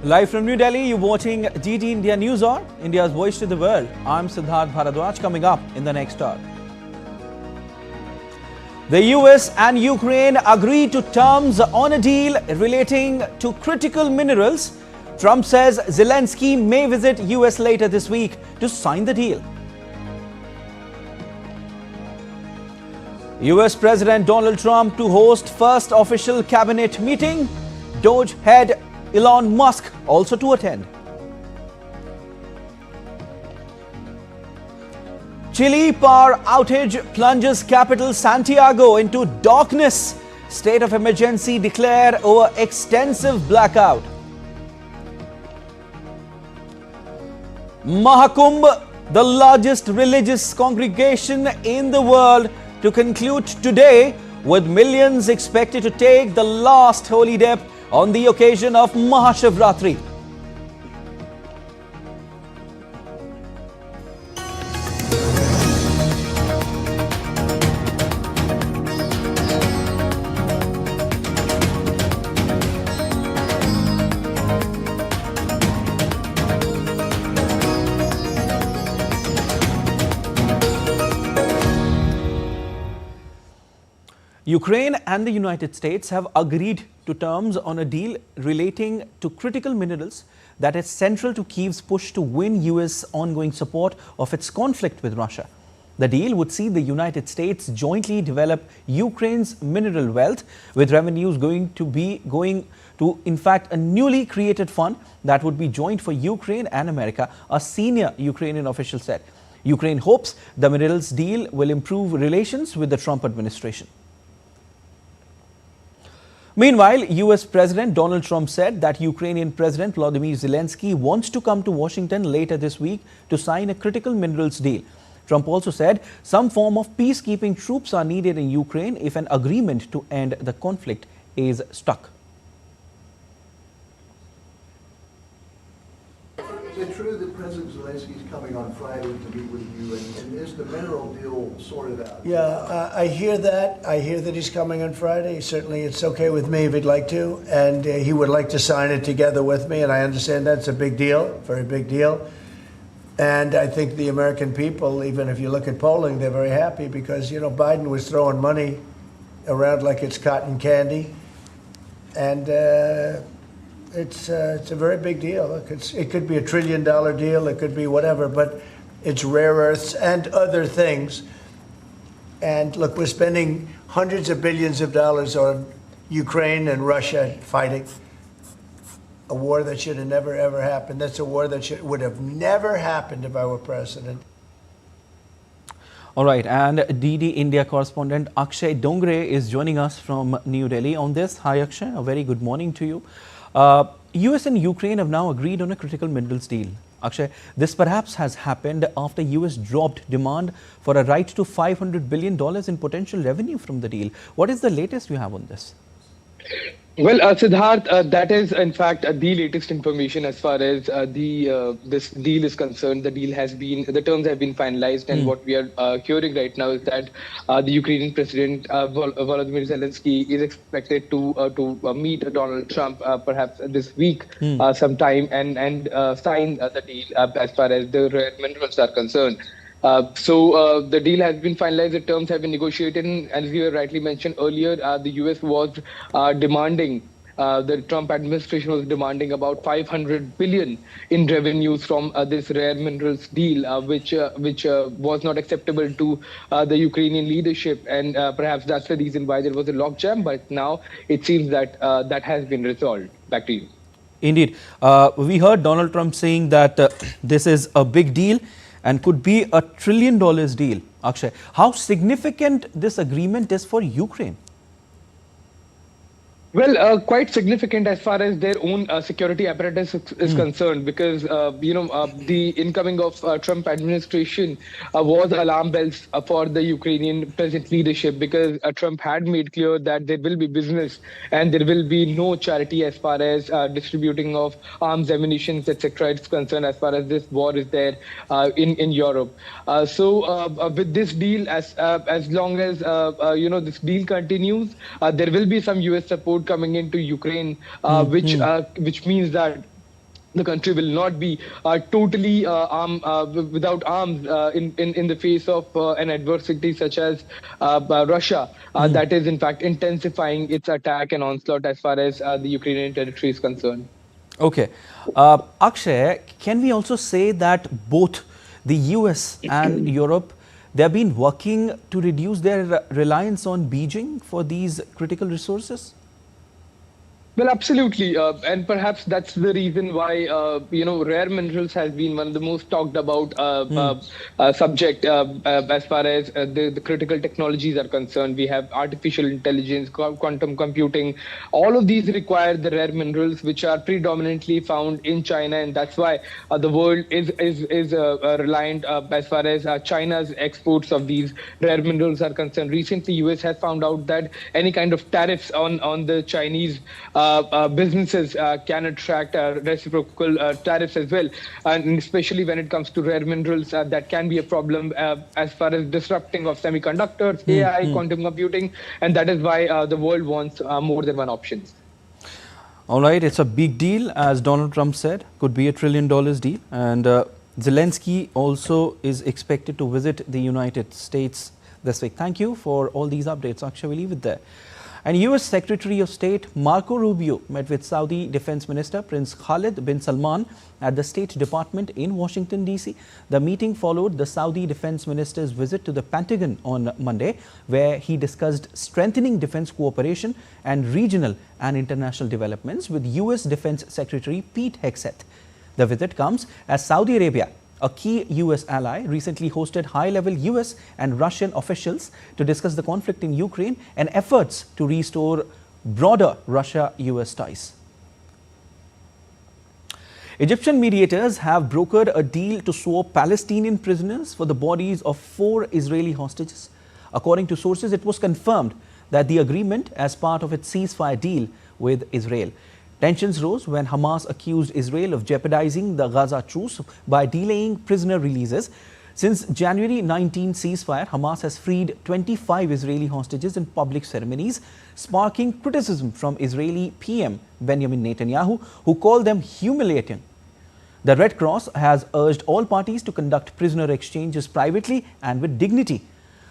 Live from New Delhi, you're watching DD India News Hour, India's voice to the world. I'm Siddharth Bharadwaj. Coming up in the next hour. The US and Ukraine agreed to terms on a deal relating to critical minerals. Trump says Zelensky may visit US later this week to sign the deal. US President Donald Trump to host first official cabinet meeting. Doge head Elon Musk also to attend. Chile power outage plunges capital Santiago into darkness. State of emergency declared over extensive blackout. Mahakumbh, the largest religious congregation in the world, to conclude today, with millions expected to take the last holy dip on the occasion of Maha Kumbh Bharati. Ukraine and the United States have agreed to terms on a deal relating to critical minerals that is central to Kyiv's push to win US ongoing support of its conflict with Russia. The deal would see the United States jointly develop Ukraine's mineral wealth, with revenues going to in fact a newly created fund that would be joint for Ukraine and America, a senior Ukrainian official said. Ukraine hopes the minerals deal will improve relations with the Trump administration. Meanwhile, US President Donald Trump said that Ukrainian President Volodymyr Zelensky wants to come to Washington later this week to sign a critical minerals deal. Trump also said some form of peacekeeping troops are needed in Ukraine if an agreement to end the conflict is struck. Is it true that President Zelensky is coming on Friday to meet with you, and is the mineral deal sorted out? Yeah, I hear that. I hear that he's coming on Friday. Certainly, it's okay with me if he'd like to, and he would like to sign it together with me, and I understand that's a big deal, very big deal. And I think the American people, even if you look at polling, they're very happy because, you know, Biden was throwing money around like it's cotton candy, and it's a very big deal. Look, it could be $1 trillion deal, it could be whatever, but it's rare earths and other things. And look, we're spending hundreds of billions of dollars on Ukraine and Russia fighting a war that should have never, ever happened. That's a war that would have never happened if I were president. All right, and DD India correspondent Akshay Dongre is joining us from New Delhi on this. Hi Akshay, a very good morning to you. US and Ukraine have now agreed on a critical minerals deal. Akshay, this perhaps has happened after US dropped demand for a right to $500 billion in potential revenue from the deal. What is the latest you have on this? Well, Siddharth, that is in fact the latest information as far as this deal is concerned. The terms have been finalized, and what we are hearing right now is that the Ukrainian President Volodymyr Zelensky is expected to meet Donald Trump perhaps this week sometime and sign the deal as far as the rare minerals are concerned. So the deal has been finalized, the terms have been negotiated, and as you rightly mentioned earlier, the US was demanding, the Trump administration was demanding about $500 billion in revenues from this rare minerals deal, which was not acceptable to the Ukrainian leadership, and perhaps that's the reason why there was a logjam, but now it seems that that has been resolved. Back to you. Indeed. We heard Donald Trump saying that this is a big deal and could be $1 trillion deal. Akshay, how significant this agreement is for Ukraine? Well, quite significant as far as their own security apparatus is concerned, because the incoming of Trump administration was alarm bells for the Ukrainian present leadership, because Trump had made clear that there will be business and there will be no charity as far as distributing of arms, ammunition, etc. is concerned, as far as this war is there in Europe. So with this deal, as long as this deal continues, there will be some US support coming into Ukraine, which means that the country will not be totally without arms in the face of an adversity such as Russia, that is in fact intensifying its attack and onslaught as far as the Ukrainian territory is concerned. Okay. Akshay, can we also say that both the US and Europe, they have been working to reduce their reliance on Beijing for these critical resources? Well, absolutely, and perhaps that's the reason why rare minerals has been one of the most talked about subject as far as the critical technologies are concerned. We have artificial intelligence, quantum computing. All of these require the rare minerals, which are predominantly found in China, and that's why the world is reliant as far as China's exports of these rare minerals are concerned. Recently, US has found out that any kind of tariffs on the Chinese businesses can attract reciprocal tariffs as well, and especially when it comes to rare minerals, that can be a problem as far as disrupting of semiconductors, AI, quantum computing, and that is why the world wants more than one option. All right, it's a big deal, as Donald Trump said, could be $1 trillion deal, and Zelensky also is expected to visit the United States this week. Thank you for all these updates. Akshay, we'll leave it there. And US Secretary of State Marco Rubio met with Saudi Defense Minister Prince Khalid bin Salman at the State Department in Washington, D.C. The meeting followed the Saudi Defense Minister's visit to the Pentagon on Monday, where he discussed strengthening defense cooperation and regional and international developments with US Defense Secretary Pete Hegseth. The visit comes as Saudi Arabia, a key US ally, recently hosted high-level US and Russian officials to discuss the conflict in Ukraine and efforts to restore broader Russia-US ties. Egyptian mediators have brokered a deal to swap Palestinian prisoners for the bodies of 4 Israeli hostages. According to sources, it was confirmed that the agreement as part of its ceasefire deal with Israel. Tensions rose when Hamas accused Israel of jeopardizing the Gaza truce by delaying prisoner releases. Since January 19 ceasefire, Hamas has freed 25 Israeli hostages in public ceremonies, sparking criticism from Israeli PM Benjamin Netanyahu, who called them humiliating. The Red Cross has urged all parties to conduct prisoner exchanges privately and with dignity.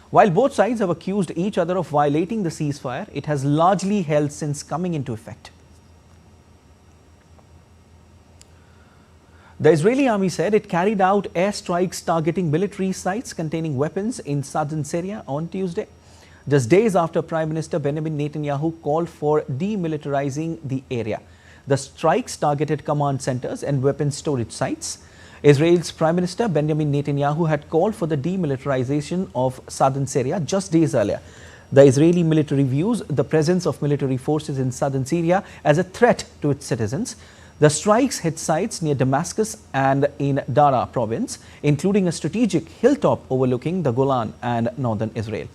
While both sides have accused each other of violating the ceasefire, it has largely held since coming into effect. The Israeli army said it carried out airstrikes targeting military sites containing weapons in southern Syria on Tuesday, just days after Prime Minister Benjamin Netanyahu called for demilitarizing the area. The strikes targeted command centers and weapons storage sites. Israel's Prime Minister Benjamin Netanyahu had called for the demilitarization of southern Syria just days earlier. The Israeli military views the presence of military forces in southern Syria as a threat to its citizens. The strikes hit sites near Damascus and in Dara province, including a strategic hilltop overlooking the Golan and northern Israel.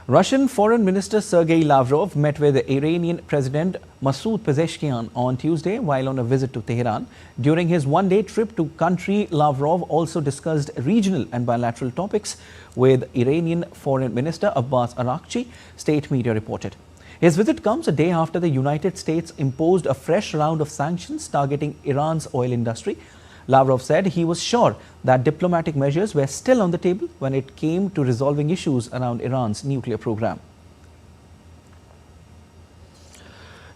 Russian Foreign Minister Sergei Lavrov met with the Iranian President Masoud Pezeshkian on Tuesday while on a visit to Tehran. During his one-day trip to country, Lavrov also discussed regional and bilateral topics with Iranian Foreign Minister Abbas Araghchi, state media reported. His visit comes a day after the United States imposed a fresh round of sanctions targeting Iran's oil industry. Lavrov said he was sure that diplomatic measures were still on the table when it came to resolving issues around Iran's nuclear program.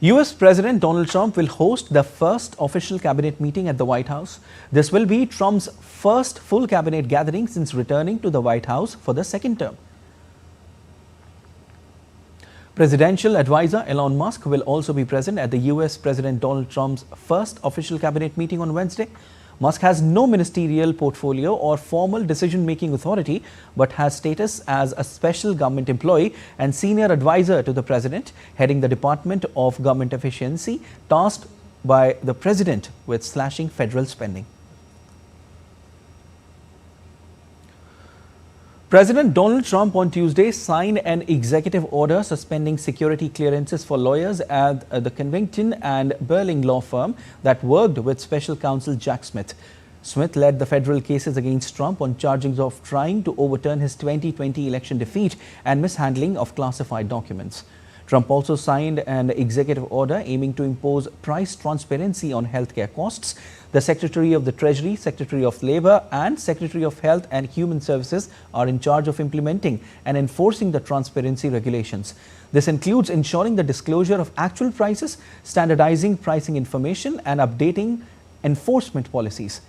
US President Donald Trump will host the first official cabinet meeting at the White House. This will be Trump's first full cabinet gathering since returning to the White House for the second term. Presidential advisor Elon Musk will also be present at the US President Donald Trump's first official cabinet meeting on Wednesday. Musk has no ministerial portfolio or formal decision-making authority, but has status as a special government employee and senior advisor to the president, heading the Department of Government Efficiency, tasked by the president with slashing federal spending. President Donald Trump on Tuesday signed an executive order suspending security clearances for lawyers at the Covington and Burling law firm that worked with special counsel Jack Smith. Smith led the federal cases against Trump on charges of trying to overturn his 2020 election defeat and mishandling of classified documents. Trump also signed an executive order aiming to impose price transparency on healthcare costs. The Secretary of the Treasury, Secretary of Labor and Secretary of Health and Human Services are in charge of implementing and enforcing the transparency regulations. This includes ensuring the disclosure of actual prices, standardizing pricing information and updating enforcement policies.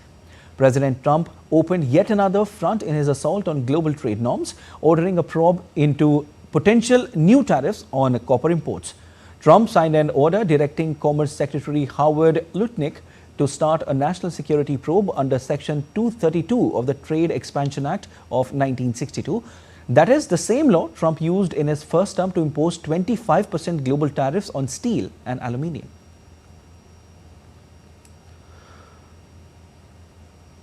President Trump opened yet another front in his assault on global trade norms, ordering a probe into potential new tariffs on copper imports. Trump signed an order directing Commerce Secretary Howard Lutnick to start a national security probe under Section 232 of the Trade Expansion Act of 1962. That is the same law Trump used in his first term to impose 25% global tariffs on steel and aluminium.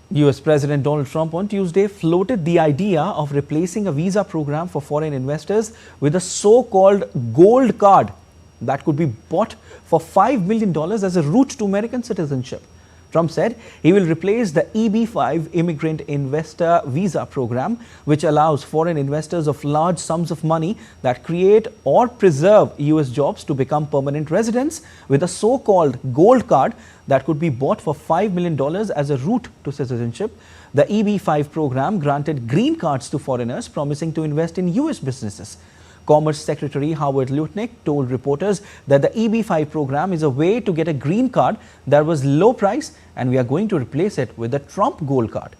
US President Donald Trump on Tuesday floated the idea of replacing a visa program for foreign investors with a so-called gold card that could be bought for $5 million as a route to American citizenship. Trump said he will replace the EB-5 immigrant investor visa program, which allows foreign investors of large sums of money that create or preserve US jobs to become permanent residents, with a so-called gold card that could be bought for $5 million as a route to citizenship. The EB-5 program granted green cards to foreigners promising to invest in US businesses. Commerce Secretary Howard Lutnick told reporters that the EB-5 program is a way to get a green card that was low price, and we are going to replace it with the Trump Gold Card.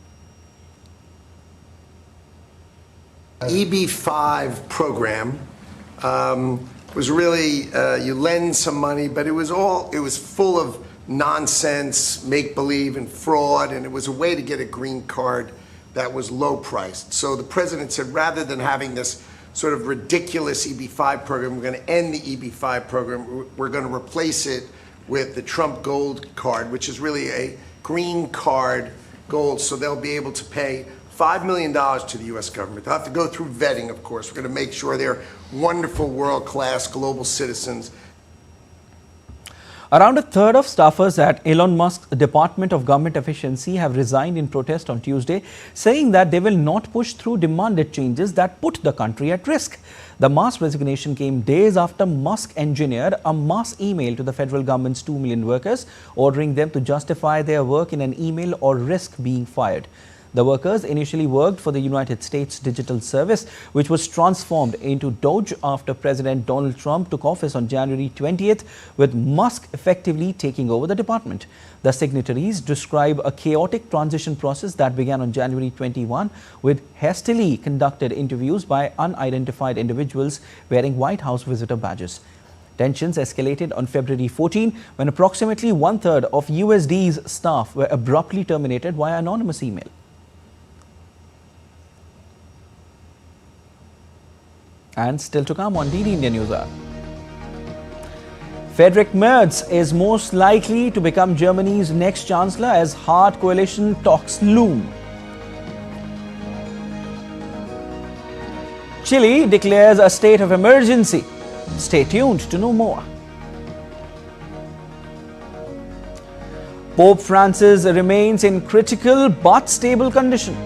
EB-5 program was really, you lend some money, but it was full of nonsense, make-believe and fraud, and it was a way to get a green card that was low priced. So the president said, rather than having this sort of ridiculous EB-5 program, we're going to end the EB-5 program. We're going to replace it with the Trump Gold Card, which is really a green card gold. So they'll be able to pay $5 million to the U.S. government. They'll have to go through vetting, of course. We're going to make sure they're wonderful, world-class global citizens. Around a third of staffers at Elon Musk's Department of Government Efficiency have resigned in protest on Tuesday, saying that they will not push through demanded changes that put the country at risk. The mass resignation came days after Musk engineered a mass email to the federal government's 2 million workers, ordering them to justify their work in an email or risk being fired. The workers initially worked for the United States Digital Service, which was transformed into Doge after President Donald Trump took office on January 20th, with Musk effectively taking over the department. The signatories describe a chaotic transition process that began on January 21 with hastily conducted interviews by unidentified individuals wearing White House visitor badges. Tensions escalated on February 14 when approximately one-third of USD's staff were abruptly terminated via anonymous email. And still to come on DD India News Hour. Friedrich Merz is most likely to become Germany's next chancellor as Heart Coalition talks loom. Chile declares a state of emergency. Stay tuned to know more. Pope Francis remains in critical but stable condition.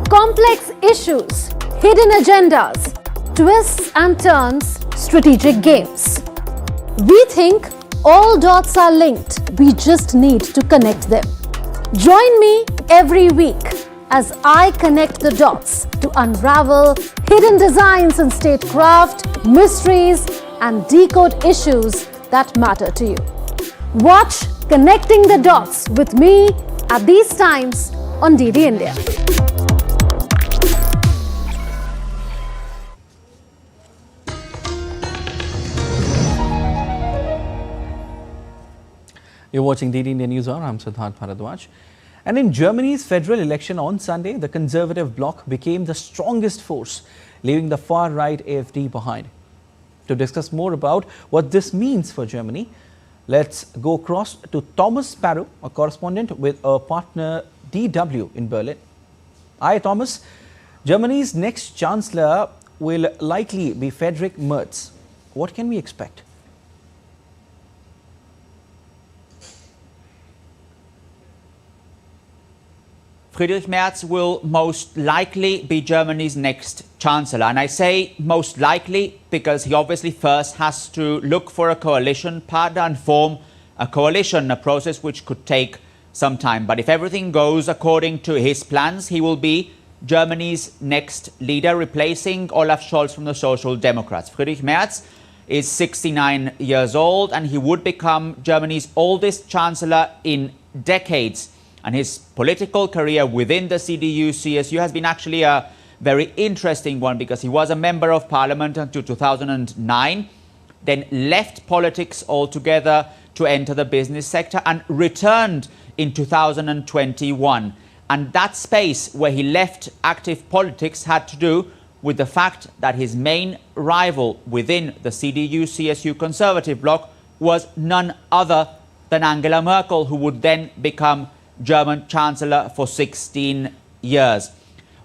Complex issues, hidden agendas, twists and turns, strategic games. We think all dots are linked, we just need to connect them. Join me every week as I connect the dots to unravel hidden designs in statecraft, mysteries and decode issues that matter to you. Watch Connecting the Dots with me at these times on DD India. You're watching DD India News Hour. I'm Siddharth Bharadwaj. And in Germany's federal election on Sunday, the Conservative bloc became the strongest force, leaving the far-right AfD behind. To discuss more about what this means for Germany, let's go across to Thomas Sparrow, a correspondent with a partner DW in Berlin. Hi, Thomas. Germany's next chancellor will likely be Friedrich Merz. What can we expect? Friedrich Merz will most likely be Germany's next chancellor. And I say most likely because he obviously first has to look for a coalition partner and form a coalition, a process which could take some time. But if everything goes according to his plans, he will be Germany's next leader, replacing Olaf Scholz from the Social Democrats. Friedrich Merz is 69 years old and he would become Germany's oldest chancellor in decades. And his political career within the CDU-CSU has been actually a very interesting one because he was a member of parliament until 2009, then left politics altogether to enter the business sector and returned in 2021. And that space where he left active politics had to do with the fact that his main rival within the CDU-CSU Conservative bloc was none other than Angela Merkel, who would then become German Chancellor for 16 years.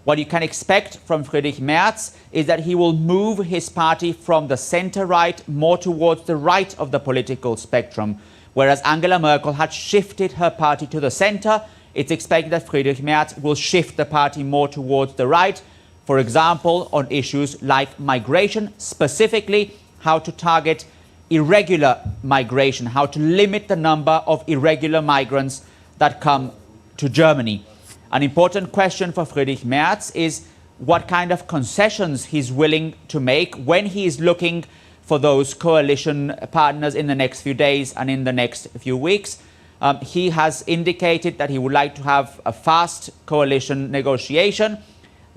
What you can expect from Friedrich Merz is that he will move his party from the center-right more towards the right of the political spectrum. Whereas Angela Merkel had shifted her party to the center, it's expected that Friedrich Merz will shift the party more towards the right, for example, on issues like migration, specifically how to target irregular migration, how to limit the number of irregular migrants that come to Germany. An important question for Friedrich Merz is what kind of concessions he's willing to make when he is looking for those coalition partners in the next few days and in the next few weeks. He has indicated that he would like to have a fast coalition negotiation,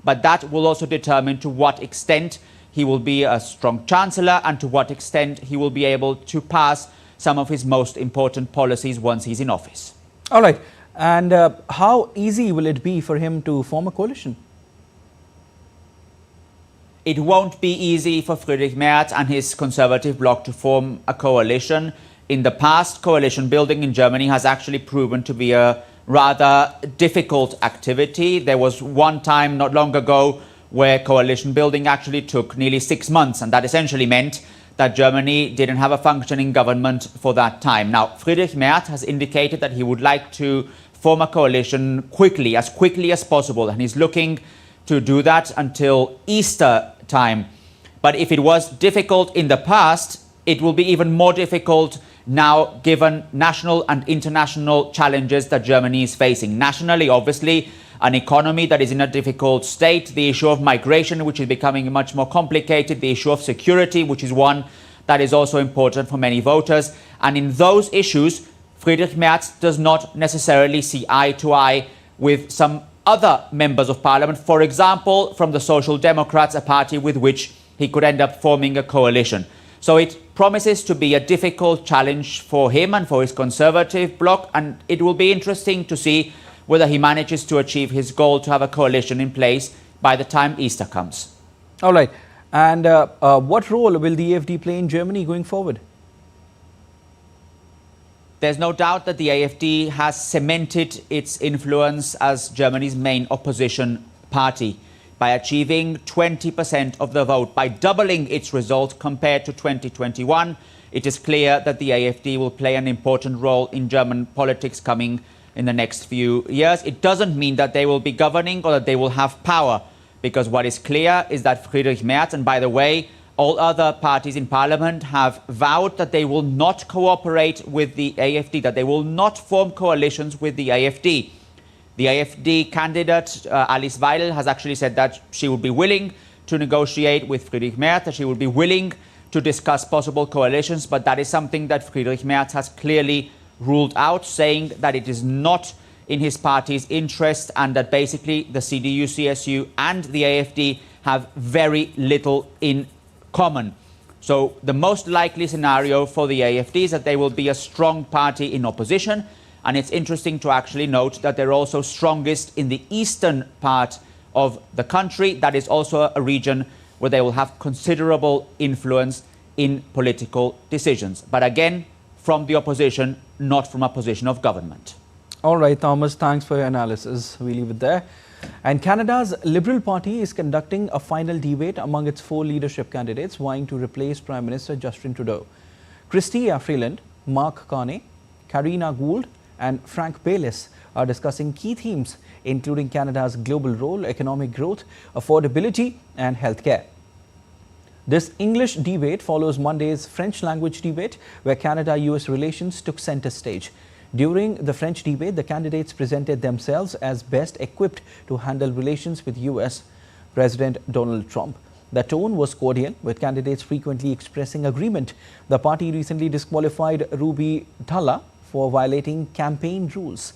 but that will also determine to what extent he will be a strong chancellor and to what extent he will be able to pass some of his most important policies once he's in office. All right. And how easy will it be for him to form a coalition? It won't be easy for Friedrich Merz and his conservative bloc to form a coalition. In the past, coalition building in Germany has actually proven to be a rather difficult activity. There was one time not long ago where coalition building actually took nearly 6 months, and that essentially meant that Germany didn't have a functioning government for that time. Now, Friedrich Merz has indicated that he would like to form a coalition quickly as possible, and he's looking to do that until Easter time. But if it was difficult in the past, it will be even more difficult now, given national and international challenges that Germany is facing. Nationally, obviously, an economy that is in a difficult state, the issue of migration, which is becoming much more complicated, the issue of security, which is one that is also important for many voters. And in those issues, Friedrich Merz does not necessarily see eye to eye with some other members of parliament, for example, from the Social Democrats, a party with which he could end up forming a coalition. So it promises to be a difficult challenge for him and for his conservative bloc, and it will be interesting to see whether he manages to achieve his goal to have a coalition in place by the time Easter comes. All right. And what role will the AfD play in Germany going forward? There's no doubt that the AfD has cemented its influence as Germany's main opposition party by achieving 20% of the vote, by doubling its result compared to 2021. It is clear that the AfD will play an important role in German politics coming in the next few years. It doesn't mean that they will be governing or that they will have power, because what is clear is that Friedrich Merz, and by the way, all other parties in parliament, have vowed that they will not cooperate with the AfD, that they will not form coalitions with the AfD. The AfD candidate, Alice Weidel, has actually said that she would be willing to negotiate with Friedrich Merz, that she would be willing to discuss possible coalitions, but that is something that Friedrich Merz has clearly ruled out, saying that it is not in his party's interest and that basically the CDU-CSU and the AfD have very little in common. So the most likely scenario for the AFD is that they will be a strong party in opposition. And it's interesting to actually note that they're also strongest in the eastern part of the country. That is also a region where they will have considerable influence in political decisions. But again, from the opposition, not from a position of government. All right, Thomas, thanks for your analysis. We leave it there. And Canada's Liberal Party is conducting a final debate among its 4 leadership candidates vying to replace Prime Minister Justin Trudeau. Chrystia Freeland, Mark Carney, Karina Gould and Frank Baylis are discussing key themes, including Canada's global role, economic growth, affordability and healthcare. This English debate follows Monday's French language debate, where Canada-US relations took center stage. During the French debate, the candidates presented themselves as best equipped to handle relations with US President Donald Trump. The tone was cordial, with candidates frequently expressing agreement. The party recently disqualified Ruby Dhalla for violating campaign rules.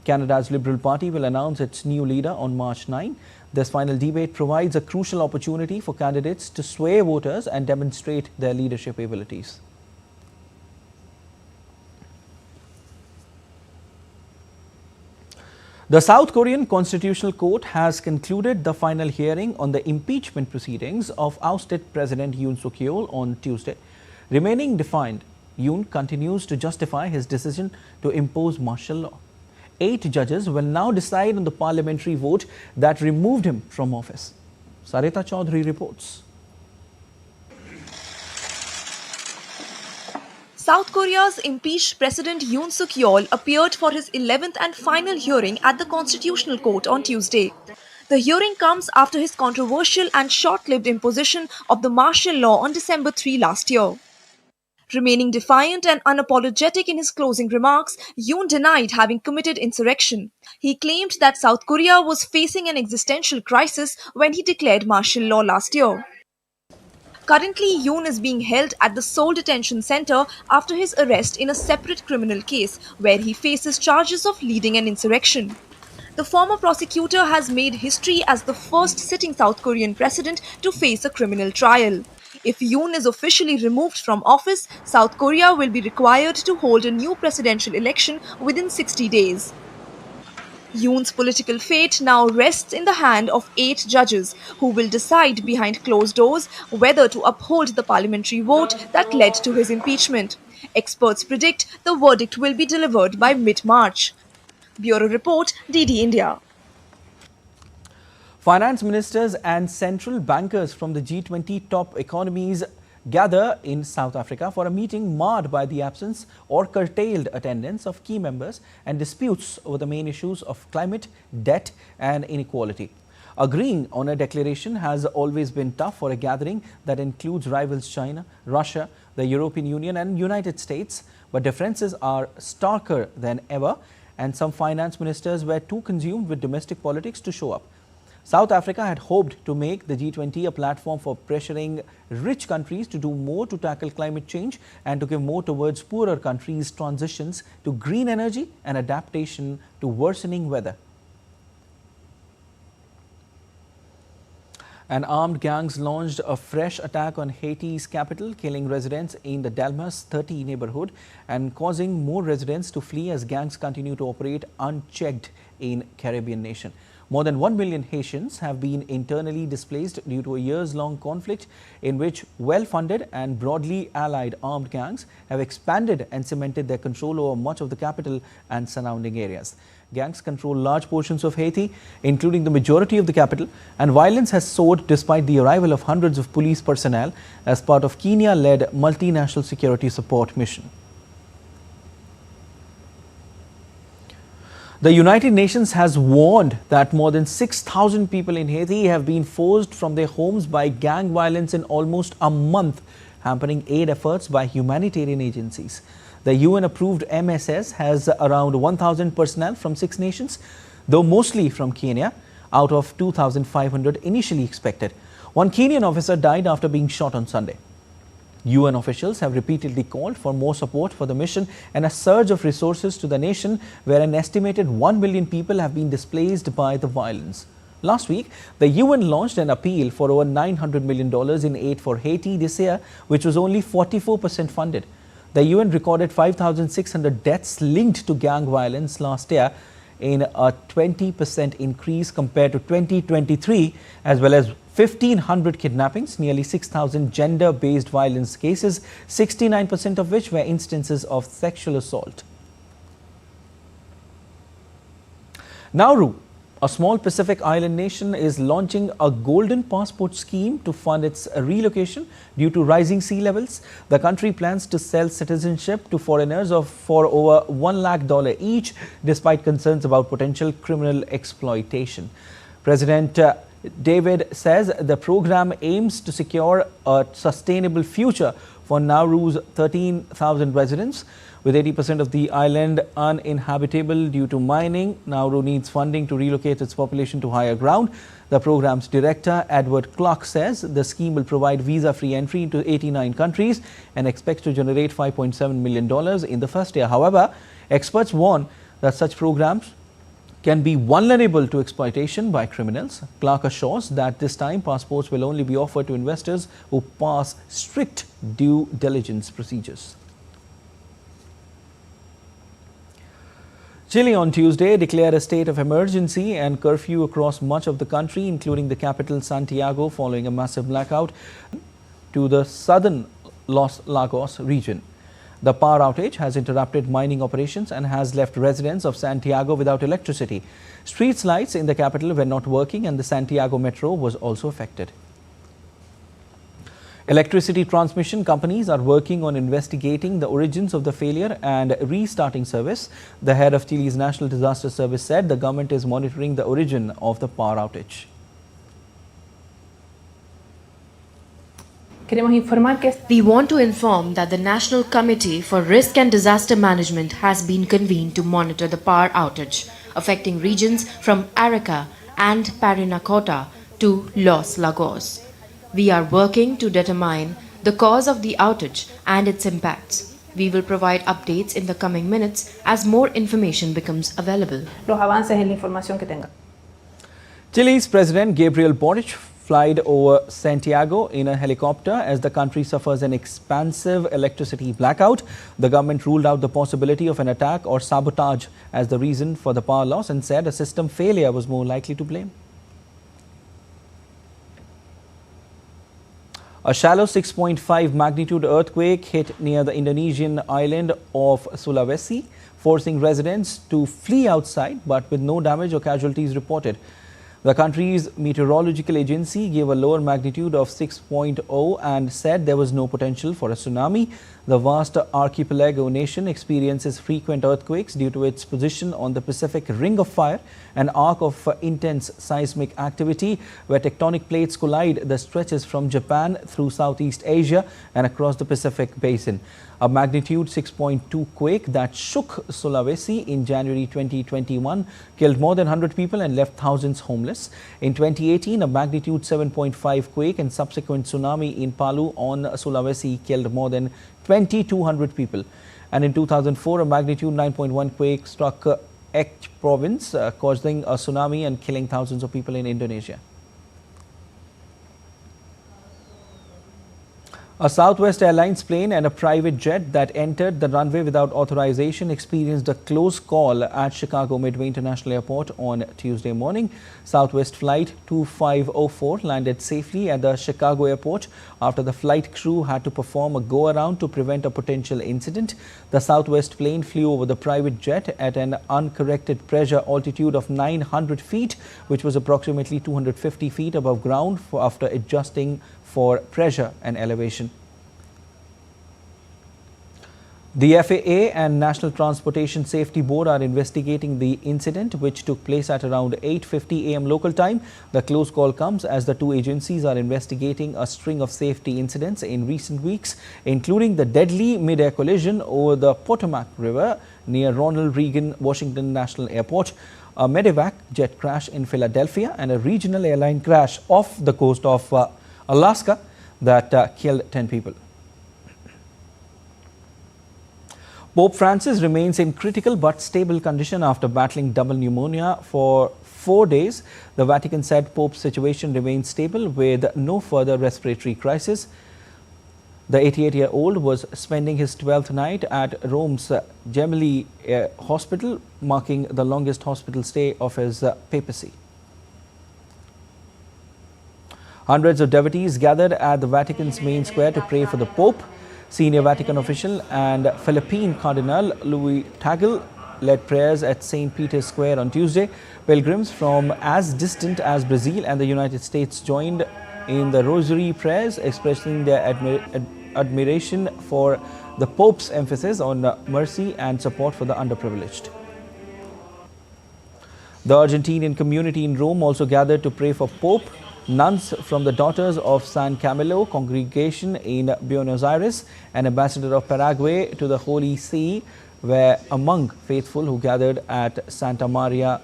Canada's Liberal Party will announce its new leader on March 9. This final debate provides a crucial opportunity for candidates to sway voters and demonstrate their leadership abilities. The South Korean Constitutional Court has concluded the final hearing on the impeachment proceedings of ousted President Yoon Suk-yeol on Tuesday. Remaining defiant, Yoon continues to justify his decision to impose martial law. 8 judges will now decide on the parliamentary vote that removed him from office. Sarita Chaudhary reports. South Korea's impeached President Yoon Suk-yeol appeared for his 11th and final hearing at the Constitutional Court on Tuesday. The hearing comes after his controversial and short-lived imposition of the martial law on December 3 last year. Remaining defiant and unapologetic in his closing remarks, Yoon denied having committed insurrection. He claimed that South Korea was facing an existential crisis when he declared martial law last year. Currently, Yoon is being held at the Seoul Detention Center after his arrest in a separate criminal case where he faces charges of leading an insurrection. The former prosecutor has made history as the first sitting South Korean president to face a criminal trial. If Yoon is officially removed from office, South Korea will be required to hold a new presidential election within 60 days. Yoon's political fate now rests in the hand of 8 judges who will decide behind closed doors whether to uphold the parliamentary vote that led to his impeachment. Experts predict the verdict will be delivered by mid-March. Bureau Report, DD India. Finance ministers and central bankers from the G20 top economies gather in South Africa for a meeting marred by the absence or curtailed attendance of key members and disputes over the main issues of climate, debt and inequality. Agreeing on a declaration has always been tough for a gathering that includes rivals China, Russia, the European Union and United States, but differences are starker than ever and some finance ministers were too consumed with domestic politics to show up. South Africa had hoped to make the G20 a platform for pressuring rich countries to do more to tackle climate change and to give more towards poorer countries' transitions to green energy and adaptation to worsening weather. And armed gangs launched a fresh attack on Haiti's capital, killing residents in the Delmas 30 neighborhood and causing more residents to flee as gangs continue to operate unchecked in Caribbean nation. More than 1 million Haitians have been internally displaced due to a years-long conflict in which well-funded and broadly allied armed gangs have expanded and cemented their control over much of the capital and surrounding areas. Gangs control large portions of Haiti, including the majority of the capital, and violence has soared despite the arrival of hundreds of police personnel as part of Kenya-led multinational security support mission. The United Nations has warned that more than 6,000 people in Haiti have been forced from their homes by gang violence in almost a month, hampering aid efforts by humanitarian agencies. The UN-approved MSS has around 1,000 personnel from 6 nations, though mostly from Kenya, out of 2,500 initially expected. One Kenyan officer died after being shot on Sunday. UN officials have repeatedly called for more support for the mission and a surge of resources to the nation where an estimated 1 million people have been displaced by the violence. Last week, the UN launched an appeal for over $900 million in aid for Haiti this year, which was only 44% funded. The UN recorded 5,600 deaths linked to gang violence last year, in a 20% increase compared to 2023, as well as 1,500 kidnappings, nearly 6,000 gender-based violence cases, 69% of which were instances of sexual assault. Nauru, a small Pacific island nation, is launching a golden passport scheme to fund its relocation due to rising sea levels. The country plans to sell citizenship to foreigners for over $1 lakh each, despite concerns about potential criminal exploitation. President David says the program aims to secure a sustainable future for Nauru's 13,000 residents. With 80% of the island uninhabitable due to mining, Nauru needs funding to relocate its population to higher ground. The program's director, Edward Clark, says the scheme will provide visa-free entry into 89 countries and expects to generate $5.7 million in the first year. However, experts warn that such programs can be vulnerable to exploitation by criminals. Clark assures that this time passports will only be offered to investors who pass strict due diligence procedures. Chile on Tuesday declared a state of emergency and curfew across much of the country, including the capital Santiago, following a massive blackout to the southern Los Lagos region. The power outage has interrupted mining operations and has left residents of Santiago without electricity. Street lights in the capital were not working and the Santiago metro was also affected. Electricity transmission companies are working on investigating the origins of the failure and restarting service. The head of Chile's National Disaster Service said the government is monitoring the origin of the power outage. We want to inform that the National Committee for Risk and Disaster Management has been convened to monitor the power outage, affecting regions from Arica and Parinacota to Los Lagos. We are working to determine the cause of the outage and its impacts. We will provide updates in the coming minutes as more information becomes available. Chile's President Gabriel Boric flied over Santiago in a helicopter as the country suffers an expansive electricity blackout. The government ruled out the possibility of an attack or sabotage as the reason for the power loss and said a system failure was more likely to blame. A shallow 6.5 magnitude earthquake hit near the Indonesian island of Sulawesi, forcing residents to flee outside, but with no damage or casualties reported. The country's meteorological agency gave a lower magnitude of 6.0 and said there was no potential for a tsunami. The vast archipelago nation experiences frequent earthquakes due to its position on the Pacific Ring of Fire, an arc of intense seismic activity where tectonic plates collide that stretches from Japan through Southeast Asia and across the Pacific Basin. A magnitude 6.2 quake that shook Sulawesi in January 2021 killed more than 100 people and left thousands homeless. In 2018, a magnitude 7.5 quake and subsequent tsunami in Palu on Sulawesi killed more than 2,200 people. And in 2004, a magnitude 9.1 quake struck Aceh province, causing a tsunami and killing thousands of people in Indonesia. A Southwest Airlines plane and a private jet that entered the runway without authorization experienced a close call at Chicago Midway International Airport on Tuesday morning. Southwest Flight 2504 landed safely at the Chicago airport after the flight crew had to perform a go-around to prevent a potential incident. The Southwest plane flew over the private jet at an uncorrected pressure altitude of 900 feet, which was approximately 250 feet above ground after adjusting for pressure and elevation. The FAA and National Transportation Safety Board are investigating the incident, which took place at around 8:50 a.m. local time. The close call comes as the two agencies are investigating a string of safety incidents in recent weeks, including the deadly mid-air collision over the Potomac River near Ronald Reagan Washington National Airport, a medevac jet crash in Philadelphia, and a regional airline crash off the coast of Alaska that killed 10 people. Pope Francis remains in critical but stable condition after battling double pneumonia for 4 days. The Vatican said Pope's situation remains stable with no further respiratory crisis. The 88-year-old was spending his 12th night at Rome's Gemelli Hospital, marking the longest hospital stay of his papacy. Hundreds of devotees gathered at the Vatican's main square to pray for the Pope. Senior Vatican official and Philippine Cardinal Louis Tagle led prayers at St. Peter's Square on Tuesday. Pilgrims from as distant as Brazil and the United States joined in the rosary prayers, expressing their admiration for the Pope's emphasis on mercy and support for the underprivileged. The Argentinian community in Rome also gathered to pray for Pope. Nuns from the Daughters of San Camilo congregation in Buenos Aires and ambassador of Paraguay to the Holy See were among faithful who gathered at Santa Maria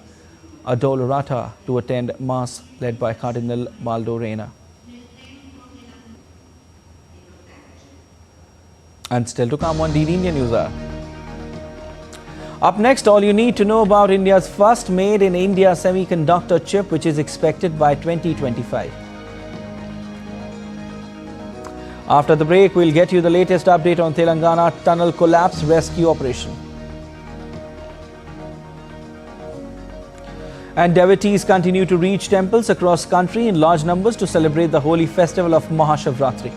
Addolorata to attend Mass led by Cardinal Baldo Reina. And still to come on DD India News Hour. Up next, all you need to know about India's first made in India semiconductor chip, which is expected by 2025. After the break, we'll get you the latest update on Telangana tunnel collapse rescue operation. And devotees continue to reach temples across country in large numbers to celebrate the holy festival of Maha Shivratri.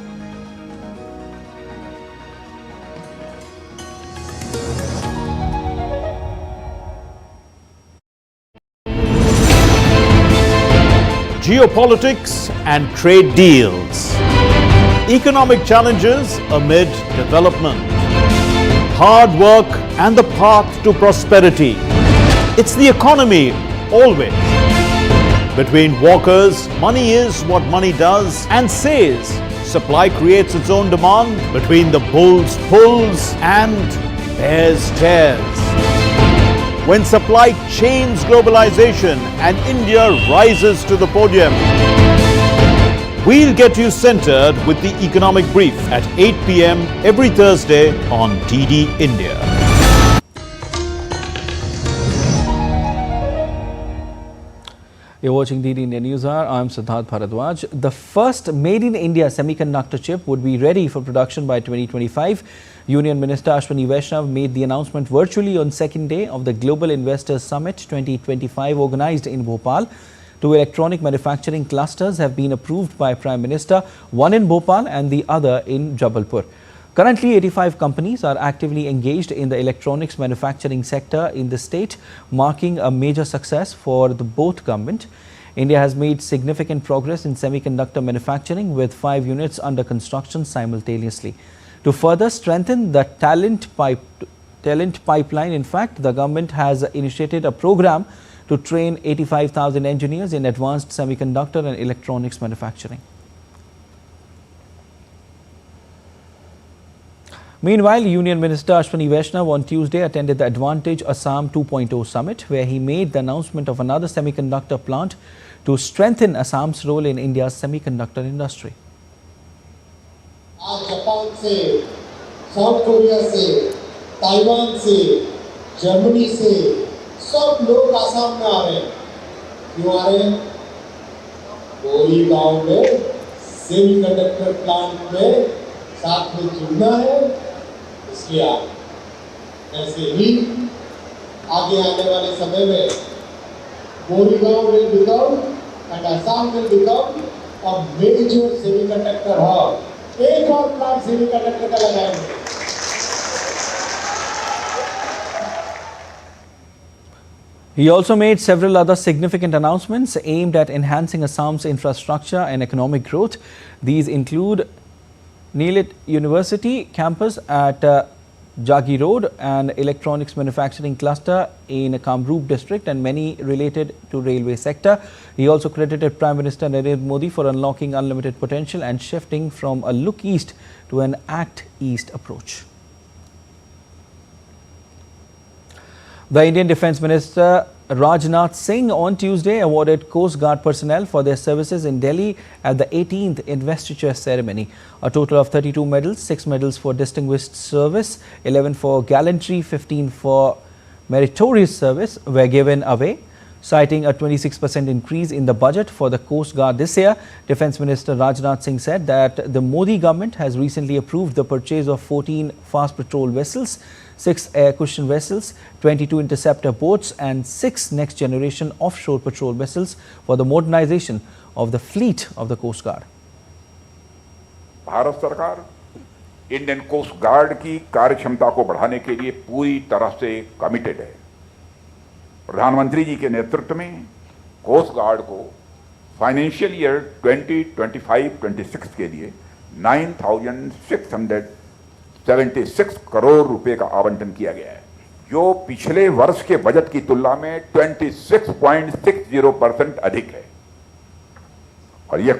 Geopolitics and trade deals. Economic challenges amid development. Hard work and the path to prosperity. It's the economy always. Between walkers, money is what money does and says. Supply creates its own demand. Between the bulls pulls and bears tears. When supply chains globalization and India rises to the podium. We'll get you centered with the economic brief at 8 p.m. every Thursday on DD India. You're watching DD India News Hour. I'm Siddharth Bharadwaj. The first made in India semiconductor chip would be ready for production by 2025. Union Minister Ashwini Vaishnav made the announcement virtually on second day of the Global Investors Summit 2025 organized in Bhopal. 2 electronic manufacturing clusters have been approved by Prime Minister, one in Bhopal and the other in Jabalpur. Currently, 85 companies are actively engaged in the electronics manufacturing sector in the state, marking a major success for the both government. India has made significant progress in semiconductor manufacturing with 5 units under construction simultaneously. To further strengthen the talent pipeline, in fact, the government has initiated a program to train 85,000 engineers in advanced semiconductor and electronics manufacturing. Meanwhile, Union Minister Ashwini Vaishnav on Tuesday attended the Advantage Assam 2.0 summit, where he made the announcement of another semiconductor plant to strengthen Assam's role in India's semiconductor industry. आज Japan से, south Korea से, Taiwan से, Germany से सब लोग आसाम में आ रहे हैं। क्यों आ रहे हैं? बोरी गांव में सेमीकंडक्टर प्लांट में साथ में जुड़ना है, इसलिए ऐसे ही आगे आने वाले समय में बोरी गांव will become and Assam will become a major semiconductor hub. एक और प्लांट सेमीकंडक्टर का लगाएंगे। He also made several other significant announcements aimed at enhancing Assam's infrastructure and economic growth. These include Nilit University campus at Jagi Road, an electronics manufacturing cluster in Kamrup district, and many related to railway sector. He also credited Prime Minister Narendra Modi for unlocking unlimited potential and shifting from a look east to an act east approach. The Indian Defence Minister Rajnath Singh on Tuesday awarded Coast Guard personnel for their services in Delhi at the 18th investiture ceremony. A total of 32 medals, 6 medals for distinguished service, 11 for gallantry, 15 for meritorious service were given away. Citing a 26% increase in the budget for the Coast Guard this year, Defence Minister Rajnath Singh said that the Modi government has recently approved the purchase of 14 fast patrol vessels, 6 air cushion vessels, 22 interceptor boats and 6 next generation offshore patrol vessels for the modernization of the fleet of the Coast Guard. Bharat सरकार Indian coast guard की कार्यक्षमता को बढ़ाने के लिए पूरी तरह से कमिटेड है। प्रधानमंत्री जी के नेतृत्व में कोस्ट गार्ड को फाइनेंशियल ईयर 2025-26 के लिए 9,676 करोड़ रुपए का आवंटन किया गया है, जो पिछले वर्ष के बजट की तुलना में 26.60% अधिक है। और यह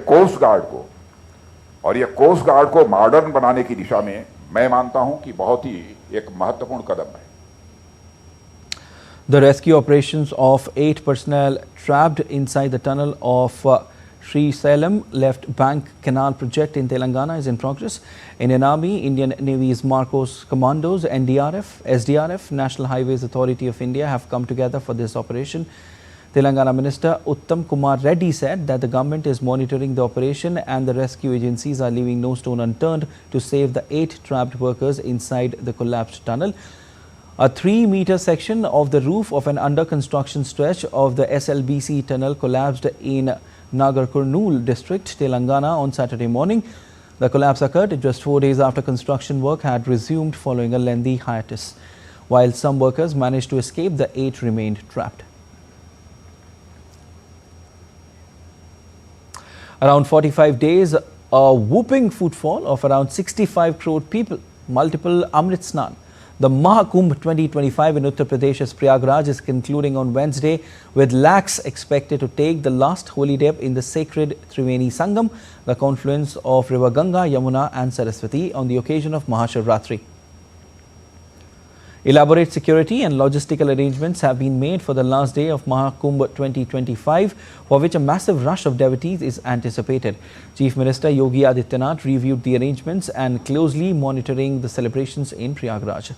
कोस्ट गार्ड को मॉडर्न बनाने की दिशा में मैं मानता हूं कि बहुत ही एक महत्वपूर्ण कदम है। The rescue operations of 8 personnel trapped inside the tunnel of Sri Salem Left Bank Canal project in Telangana is in progress. Indian Army, Indian Navy's Marcos Commandos, NDRF, SDRF, National Highways Authority of India have come together for this operation. Telangana Minister Uttam Kumar Reddy said that the government is monitoring the operation and the rescue agencies are leaving no stone unturned to save the 8 trapped workers inside the collapsed tunnel. A 3-meter section of the roof of an under-construction stretch of the SLBC tunnel collapsed in Nagar Kurnool district, Telangana on Saturday morning. The collapse occurred just 4 days after construction work had resumed following a lengthy hiatus. While some workers managed to escape, the 8 remained trapped. Around 45 days, a whooping footfall of around 65 crore people, multiple Amrit Snan. The Maha Kumbh 2025 in Uttar Pradesh's Prayagraj is concluding on Wednesday, with lakhs expected to take the last holy dip in the sacred Triveni Sangam, the confluence of River Ganga, Yamuna and Saraswati on the occasion of Maha Shivratri. Elaborate security and logistical arrangements have been made for the last day of Mahakumbh 2025, for which a massive rush of devotees is anticipated. Chief Minister Yogi Adityanath reviewed the arrangements and closely monitoring the celebrations in Prayagraj.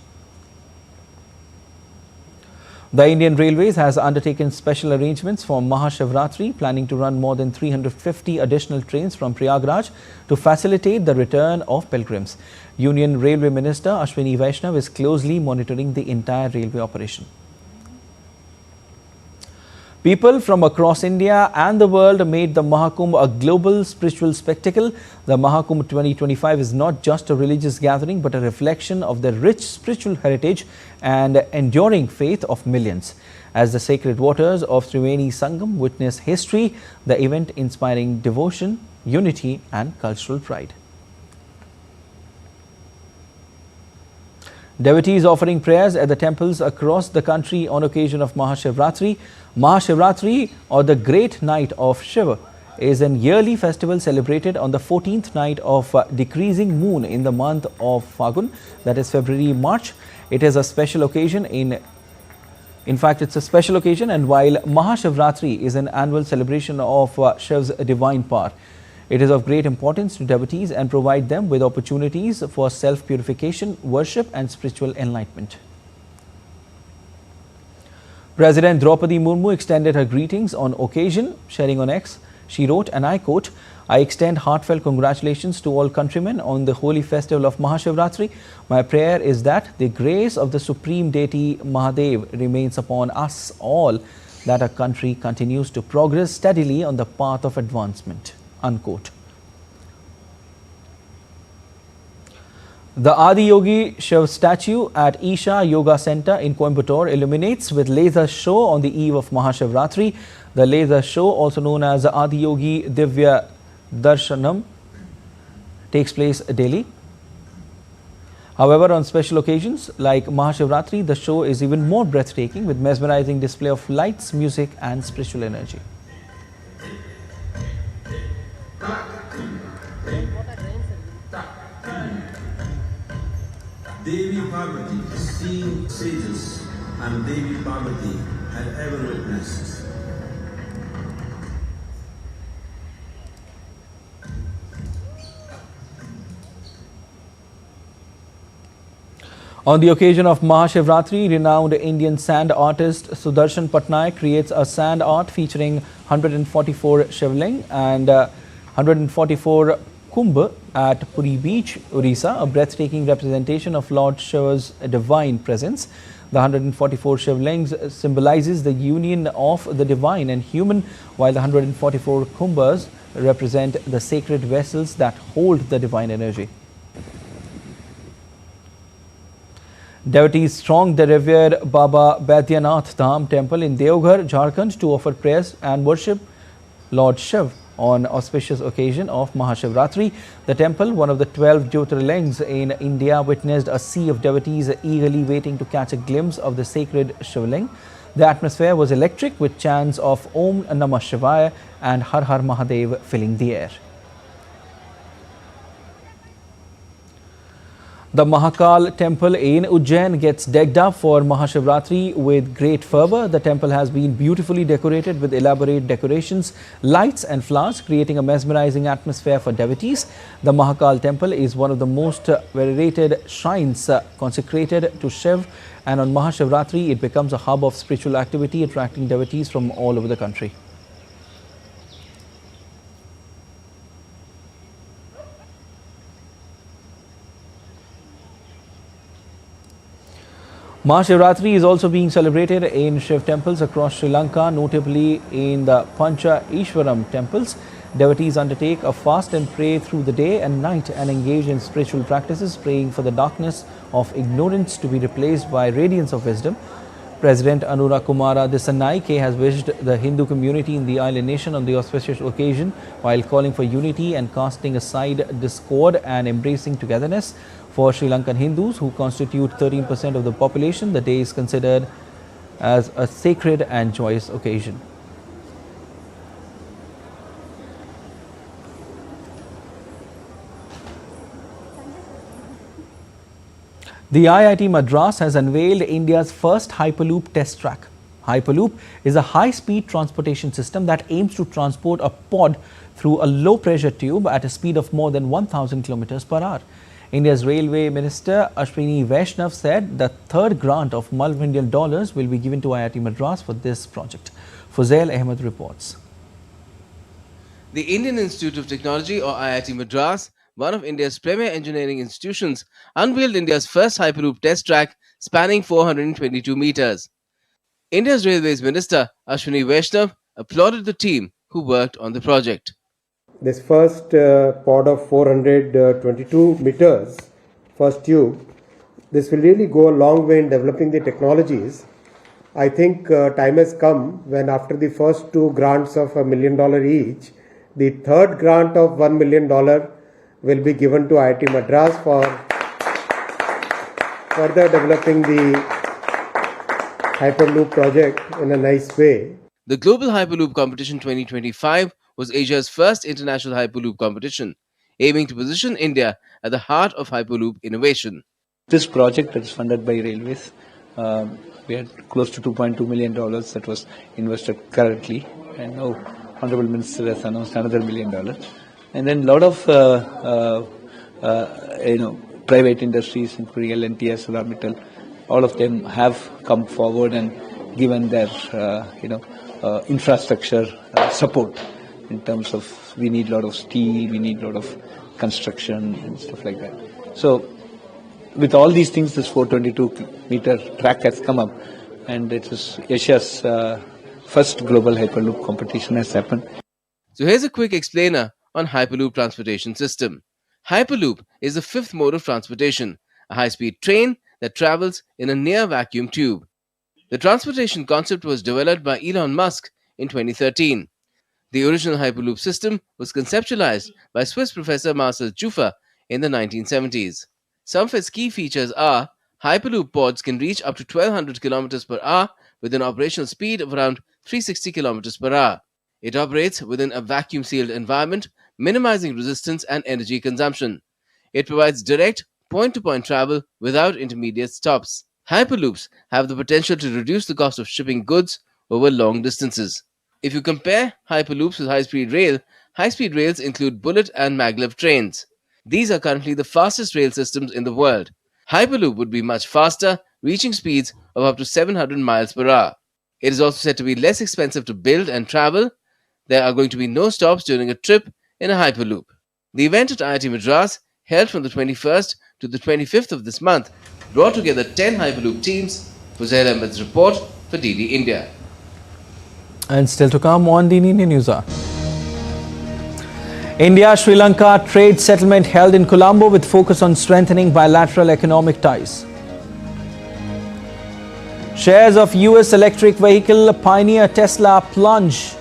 The Indian Railways has undertaken special arrangements for Maha Shivratri, planning to run more than 350 additional trains from Prayagraj to facilitate the return of pilgrims. Union Railway Minister Ashwini Vaishnav is closely monitoring the entire railway operation. People from across India and the world made the Mahakumbh a global spiritual spectacle. The Mahakumbh 2025 is not just a religious gathering, but a reflection of the rich spiritual heritage and enduring faith of millions. As the sacred waters of Triveni Sangam witness history, the event inspiring devotion, unity and cultural pride. Devotees offering prayers at the temples across the country on occasion of Mahashivratri. Mahashivratri, or the Great Night of Shiva, is an yearly festival celebrated on the 14th night of decreasing moon in the month of Phagun, that is February-March. It is a special occasion in fact, it's a special occasion, and while Mahashivratri is an annual celebration of Shiva's divine power, it is of great importance to devotees and provide them with opportunities for self-purification, worship and spiritual enlightenment. President Draupadi Murmu extended her greetings on occasion, sharing on X. She wrote, and I quote, "I extend heartfelt congratulations to all countrymen on the holy festival of Mahashivratri. My prayer is that the grace of the Supreme Deity Mahadev remains upon us all, that our country continues to progress steadily on the path of advancement." Unquote. The Adi Yogi Shiv statue at Isha Yoga Center in Coimbatore illuminates with laser show on the eve of Mahashivratri. The laser show, also known as Adi Yogi Divya Darshanam, takes place daily. However, on special occasions like Mahashivratri, the show is even more breathtaking with mesmerizing display of lights, music and spiritual energy. Devi Parvati, seeing sages, and Devi Parvati have ever witnessed. On the occasion of Maha Shivratri, renowned Indian sand artist Doordarshan Patnaik creates a sand art featuring 144 Shivling and 144 Kumbh at Puri Beach, Orissa, a breathtaking representation of Lord Shiva's divine presence. The 144 Shivlings symbolizes the union of the divine and human, while the 144 Kumbhas represent the sacred vessels that hold the divine energy. Devotees thronged the revered Baba Baidyanath Dham temple in Deoghar, Jharkhand to offer prayers and worship Lord Shiv on auspicious occasion of Mahashivratri. The temple, one of the 12 Jyotirlings in India, witnessed a sea of devotees eagerly waiting to catch a glimpse of the sacred Shivling. The atmosphere was electric with chants of Om Namah Shivaya and Har Har Mahadev filling the air. The Mahakal temple in Ujjain gets decked up for Mahashivratri with great fervor. The temple has been beautifully decorated with elaborate decorations, lights and flowers, creating a mesmerizing atmosphere for devotees. The Mahakal temple is one of the most venerated shrines consecrated to Shiv, and on Mahashivratri it becomes a hub of spiritual activity, attracting devotees from all over the country. Mahashivratri is also being celebrated in Shiv temples across Sri Lanka, notably in the Pancha Ishwaram temples. Devotees undertake a fast and pray through the day and night and engage in spiritual practices, praying for the darkness of ignorance to be replaced by radiance of wisdom. President Anura Kumara Dissanayake has wished the Hindu community in the island nation on the auspicious occasion, while calling for unity and casting aside discord and embracing togetherness. For Sri Lankan Hindus, who constitute 13% of the population, the day is considered as a sacred and joyous occasion. The IIT Madras has unveiled India's first Hyperloop test track. Hyperloop is a high-speed transportation system that aims to transport a pod through a low-pressure tube at a speed of more than 1,000 km per hour. India's Railway Minister Ashwini Vaishnav said the third grant of multi-million dollars will be given to IIT Madras for this project. Fuzail Ahmed reports. The Indian Institute of Technology, or IIT Madras, one of India's premier engineering institutions, unveiled India's first Hyperloop test track spanning 422 meters. India's Railways Minister Ashwini Vaishnav applauded the team who worked on the project. This first pod of 422 meters, first tube, this will really go a long way in developing the technologies. I think time has come when, after the first two grants of $1 million each, the third grant of $1 million will be given to IIT Madras for further developing the Hyperloop project in a nice way. The Global Hyperloop Competition 2025 was Asia's first international Hyperloop competition, aiming to position India at the heart of Hyperloop innovation. This project is funded by Railways. We had close to $2.2 million that was invested currently, and now Honorable Minister has announced another $1 million. And then a lot of private industries, including L&T, ArcelorMittal, all of them have come forward and given their infrastructure support in terms of we need a lot of steel, we need a lot of construction and stuff like that. So with all these things, this 422-meter track has come up, and it is Asia's first global Hyperloop competition has happened. So here's a quick explainer on Hyperloop transportation system. Hyperloop is the fifth mode of transportation, a high-speed train that travels in a near-vacuum tube. The transportation concept was developed by Elon Musk in 2013. The original Hyperloop system was conceptualized by Swiss professor Marcel Schuffer in the 1970s. Some of its key features are Hyperloop pods can reach up to 1200 km per hour with an operational speed of around 360 km per hour. It operates within a vacuum-sealed environment, minimizing resistance and energy consumption. It provides direct point-to-point travel without intermediate stops. Hyperloops have the potential to reduce the cost of shipping goods over long distances. If you compare Hyperloops with high-speed rails include bullet and maglev trains. These are currently the fastest rail systems in the world. Hyperloop would be much faster, reaching speeds of up to 700 miles per hour. It is also said to be less expensive to build and travel. There are going to be no stops during a trip in a Hyperloop. The event at IIT Madras, held from the 21st to the 25th of this month, brought together 10 Hyperloop teams. Fuzail Ahmed's report for DD India. And still to come on DD India News Hour. India-Sri Lanka trade settlement held in Colombo with focus on strengthening bilateral economic ties. Shares of US electric vehicle pioneer Tesla plunge.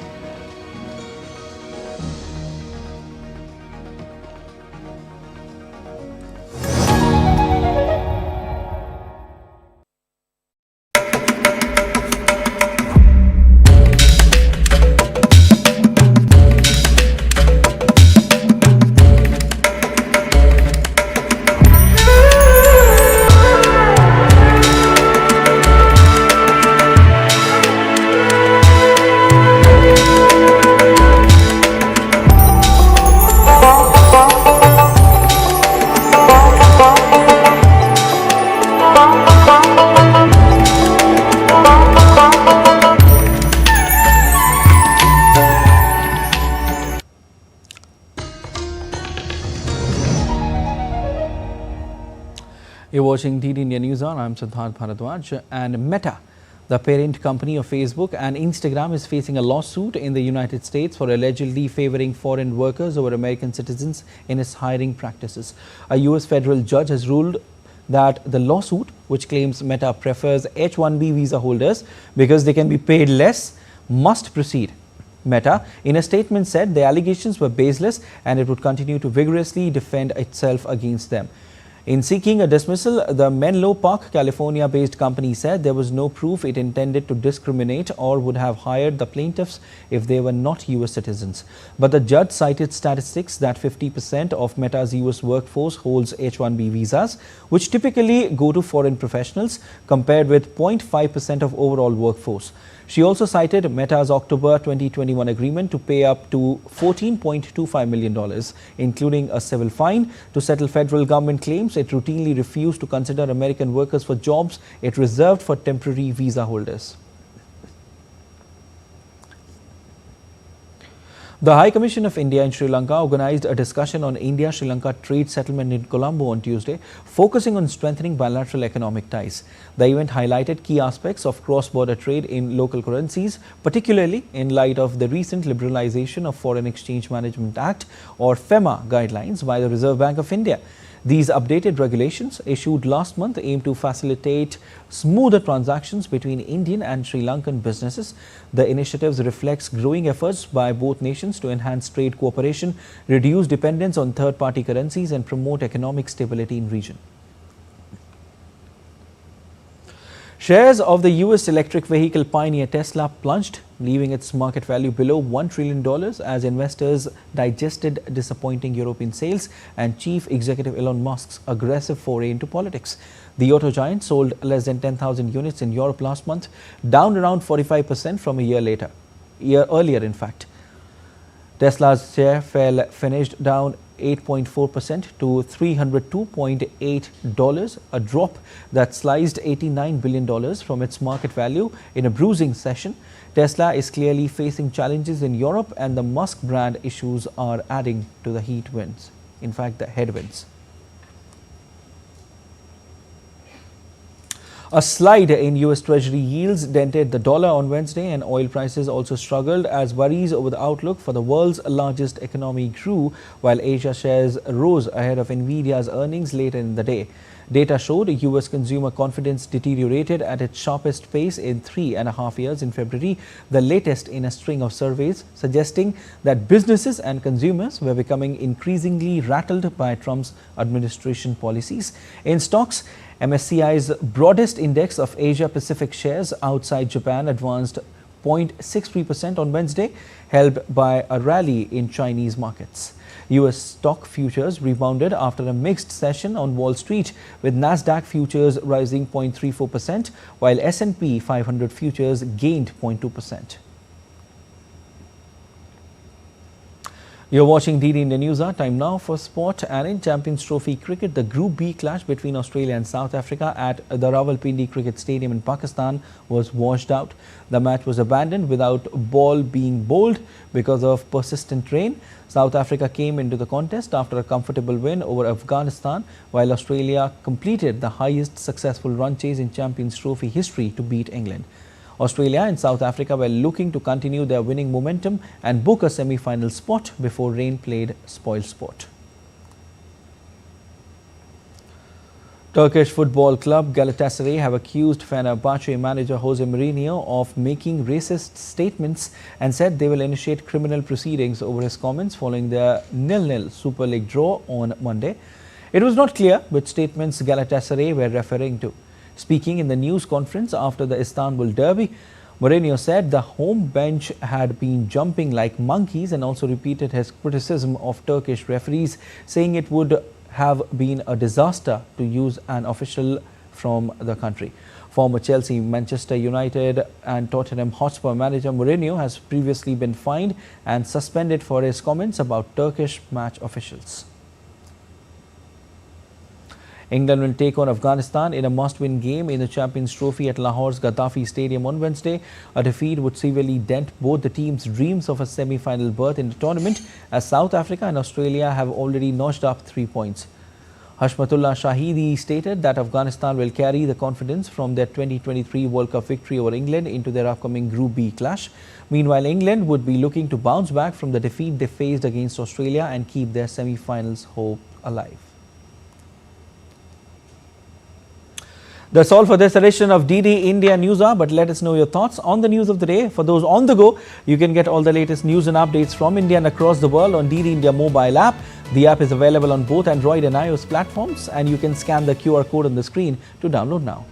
You're watching DD India News Hour. I'm Siddharth Bharadwaj. And Meta, the parent company of Facebook and Instagram, is facing a lawsuit in the United States for allegedly favoring foreign workers over American citizens in its hiring practices. A US federal judge has ruled that the lawsuit, which claims Meta prefers H-1B visa holders because they can be paid less, must proceed. Meta, in a statement, said the allegations were baseless and it would continue to vigorously defend itself against them. In seeking a dismissal, the Menlo Park, California-based company said there was no proof it intended to discriminate or would have hired the plaintiffs if they were not US citizens. But the judge cited statistics that 50% of Meta's US workforce holds H-1B visas, which typically go to foreign professionals, compared with 0.5% of overall workforce. She also cited Meta's October 2021 agreement to pay up to $14.25 million, including a civil fine, to settle federal government claims it routinely refused to consider American workers for jobs it reserved for temporary visa holders. The High Commission of India in Sri Lanka organized a discussion on India-Sri Lanka trade settlement in Colombo on Tuesday, focusing on strengthening bilateral economic ties. The event highlighted key aspects of cross-border trade in local currencies, particularly in light of the recent liberalization of Foreign Exchange Management Act or FEMA guidelines by the Reserve Bank of India. These updated regulations, issued last month, aim to facilitate smoother transactions between Indian and Sri Lankan businesses. The initiatives reflects growing efforts by both nations to enhance trade cooperation, reduce dependence on third-party currencies and promote economic stability in the region. Shares of the US electric vehicle pioneer Tesla plunged, leaving its market value below $1 trillion as investors digested disappointing European sales and Chief Executive Elon Musk's aggressive foray into politics. The auto giant sold less than 10,000 units in Europe last month, down around 45% from a year earlier, in fact. Tesla's share finished down 8.4% to $302.8, a drop that sliced $89 billion from its market value in a bruising session. Tesla is clearly facing challenges in Europe, and the Musk brand issues are adding to the headwinds. A slide in US Treasury yields dented the dollar on Wednesday, and oil prices also struggled as worries over the outlook for the world's largest economy grew, while Asia shares rose ahead of Nvidia's earnings later in the day. Data showed US consumer confidence deteriorated at its sharpest pace in 3.5 years in February, the latest in a string of surveys suggesting that businesses and consumers were becoming increasingly rattled by Trump's administration policies. In stocks, MSCI's broadest index of Asia-Pacific shares outside Japan advanced 0.63% on Wednesday, helped by a rally in Chinese markets. US stock futures rebounded after a mixed session on Wall Street, with Nasdaq futures rising 0.34%, while S&P 500 futures gained 0.2%. You're watching DD India News Hour. Time now for sport. And in Champions Trophy cricket, the Group B clash between Australia and South Africa at the Rawalpindi Cricket Stadium in Pakistan was washed out. The match was abandoned without ball being bowled because of persistent rain. South Africa came into the contest after a comfortable win over Afghanistan, while Australia completed the highest successful run chase in Champions Trophy history to beat England. Australia and South Africa were looking to continue their winning momentum and book a semi-final spot before rain played spoilsport. Turkish football club Galatasaray have accused Fenerbahce manager Jose Mourinho of making racist statements and said they will initiate criminal proceedings over his comments following their 0-0 Super League draw on Monday. It was not clear which statements Galatasaray were referring to. Speaking in the news conference after the Istanbul derby, Mourinho said the home bench had been jumping like monkeys and also repeated his criticism of Turkish referees, saying it would have been a disaster to use an official from the country. Former Chelsea, Manchester United and Tottenham Hotspur manager Mourinho has previously been fined and suspended for his comments about Turkish match officials. England will take on Afghanistan in a must-win game in the Champions Trophy at Lahore's Gaddafi Stadium on Wednesday. A defeat would severely dent both the teams' dreams of a semi-final berth in the tournament, as South Africa and Australia have already notched up 3 points. Hashmatullah Shahidi stated that Afghanistan will carry the confidence from their 2023 World Cup victory over England into their upcoming Group B clash. Meanwhile, England would be looking to bounce back from the defeat they faced against Australia and keep their semi-finals hope alive. That's all for this edition of DD India News Hour, but let us know your thoughts on the news of the day. For those on the go, you can get all the latest news and updates from India and across the world on DD India mobile app. The app is available on both Android and iOS platforms, and you can scan the QR code on the screen to download now.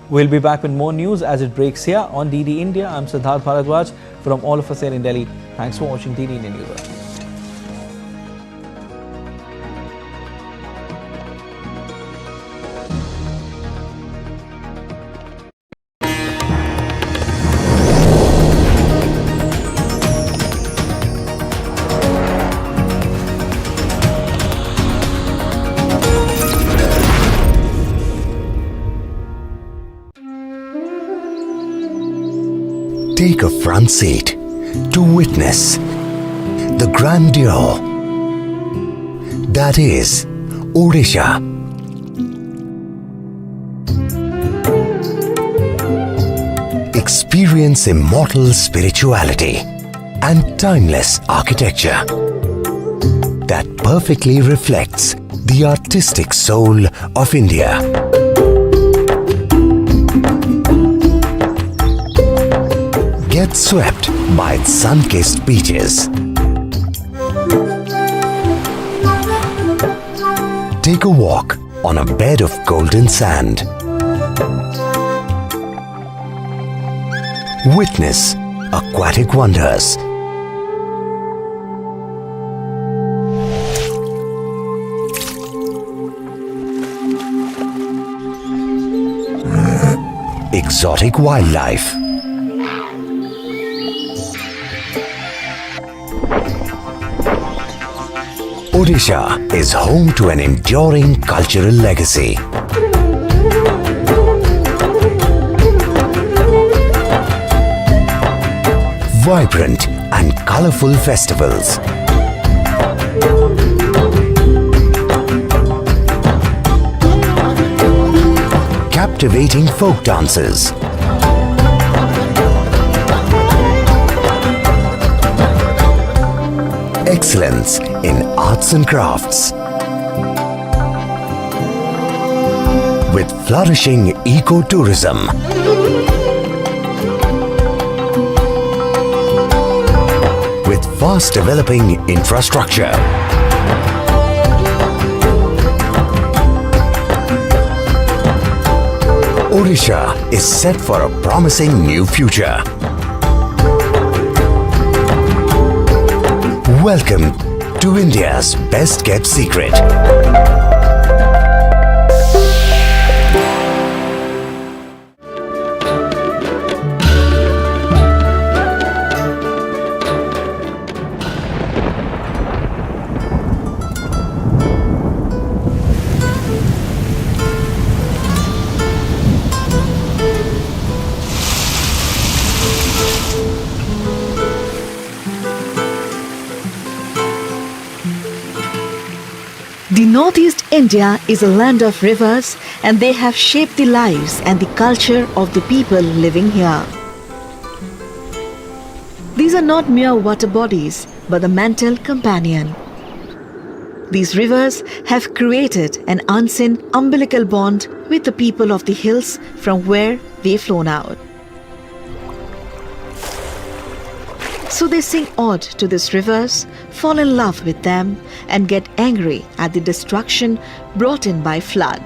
We'll be back with more news as it breaks here on DD India. I'm Siddharth Bharadwaj from all of us here in Delhi. Thanks for watching DD India News Hour. Take a front seat to witness the grandeur that is Odisha. Experience immortal spirituality and timeless architecture that perfectly reflects the artistic soul of India. Get swept by its sun-kissed beaches. Take a walk on a bed of golden sand. Witness aquatic wonders. Exotic wildlife. Odisha is home to an enduring cultural legacy. Vibrant and colorful festivals. Captivating folk dances. Excellence in arts and crafts. With flourishing eco-tourism. With fast developing infrastructure. Odisha is set for a promising new future. Welcome to India's best kept secret. The Northeast India is a land of rivers, and they have shaped the lives and the culture of the people living here. These are not mere water bodies, but a mental companion. These rivers have created an unseen umbilical bond with the people of the hills from where they flown out. So they sing ode to these rivers, fall in love with them, and get angry at the destruction brought in by flood.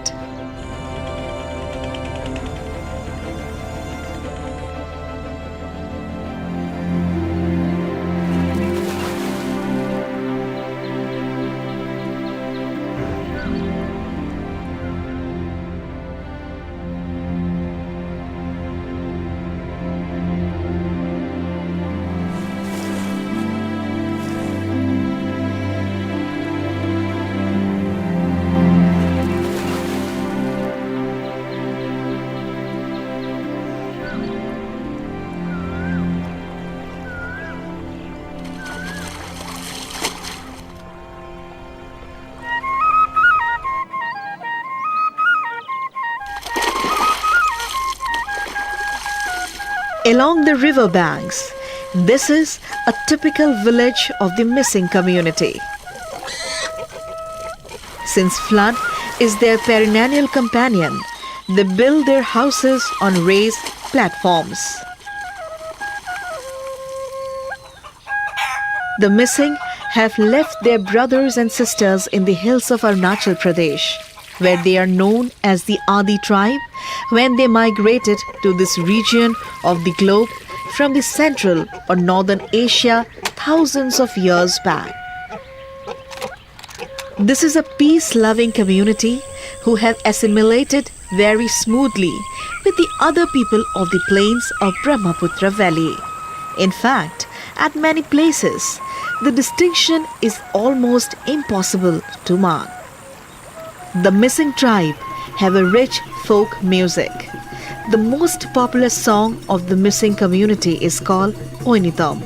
Along the river banks, this is a typical village of the missing community. Since flood is their perennial companion, they build their houses on raised platforms. The missing have left their brothers and sisters in the hills of Arunachal Pradesh, where they are known as the Adi tribe, when they migrated to this region of the globe from the Central or Northern Asia thousands of years back. This is a peace-loving community who have assimilated very smoothly with the other people of the plains of Brahmaputra Valley. In fact, at many places, the distinction is almost impossible to mark. The missing tribe have a rich folk music. The most popular song of the missing community is called Oinitam.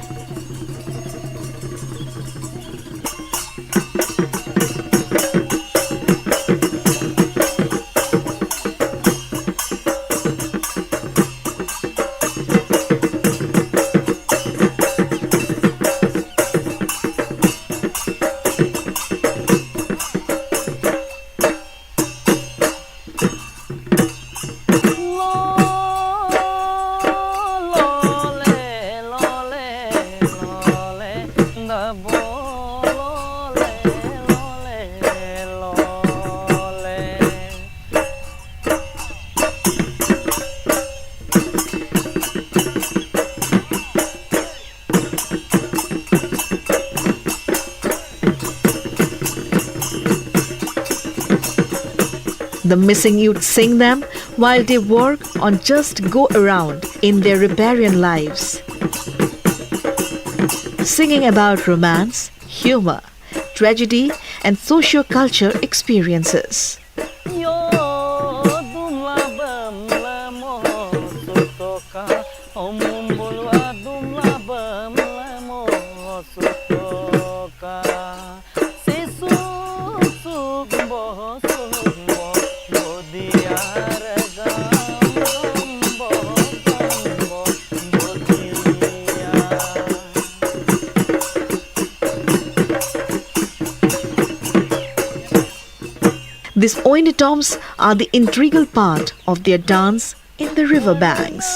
The missing youth sing them while they work on just go around in their riparian lives. Singing about romance, humor, tragedy, and socio-culture experiences. These oinitams are the integral part of their dance in the river banks.